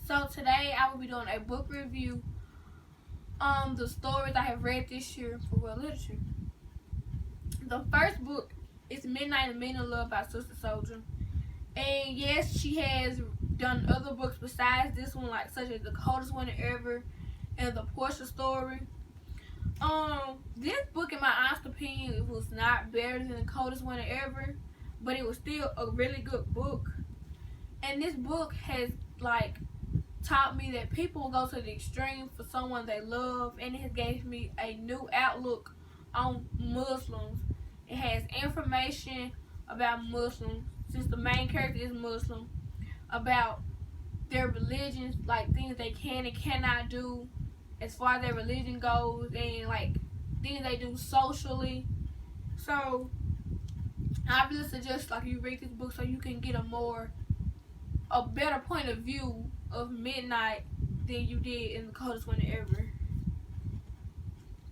So today I will be doing a book review on the stories I have read this year for world literature. The first book is Midnight and Meaning of Love by Sister Souljah. And yes, she has done other books besides this one, like such as The Coldest Winter Ever and The Portia Story. This book, in my honest opinion, it was not better than The Coldest Winter Ever, but it was still a really good book. And this book has taught me that people will go to the extreme for someone they love, and it has gave me a new outlook on Muslims. It has information about Muslims, since the main character is Muslim, about their religions, like things they can and cannot do as far as their religion goes, and things they do socially. So I really suggest you read this book so you can get a better point of view of Midnight than you did in The Coldest Winter Ever.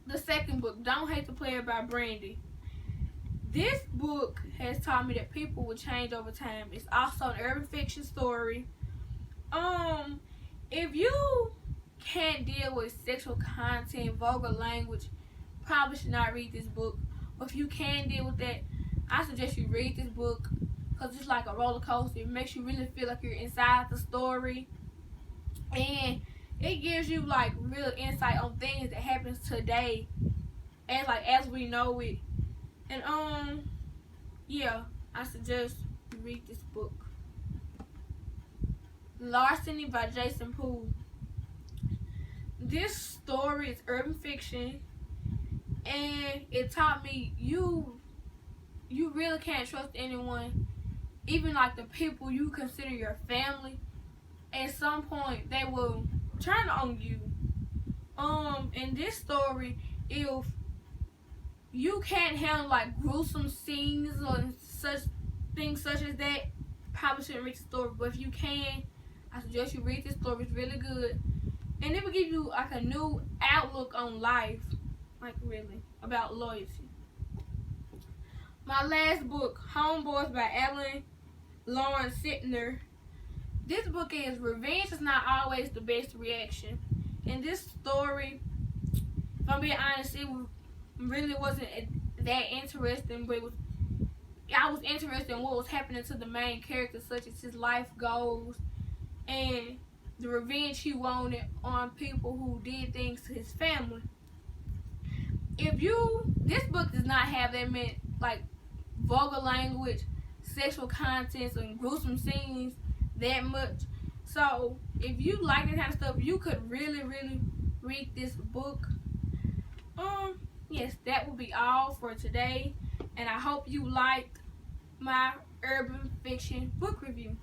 The second book, Don't Hate the Player by Brandy. This book has taught me that people will change over time. It's also an urban fiction story. If you can't deal with sexual content, vulgar language, probably should not read this book. But if you can deal with that, I suggest you read this book, because it's like a roller coaster. It makes you really feel like you're inside the story, and it gives you real insight on things that happens today as we know it. And yeah, I suggest you read this book. Larceny by Jason Poole. This story is urban fiction, and it taught me you really can't trust anyone, even the people you consider your family. At some point they will turn on you. In this story, if you can't handle gruesome scenes or such things such as that, probably shouldn't read the story. But if you can, I suggest you read this story. It's really good, and it will give you a new outlook on life, really, about loyalty. My last book, Homeboys by Alan Lawrence Sitner. This book is revenge is not always the best reaction. In this story, if I'm being honest, it really wasn't that interesting, but I was interested in what was happening to the main character, such as his life goals and the revenge he wanted on people who did things to his family. This book does not have that many vulgar language, sexual contents, and gruesome scenes that much. So if you like that kind of stuff, you could really read this book. Yes, that will be all for today, and I hope you liked my urban fiction book review.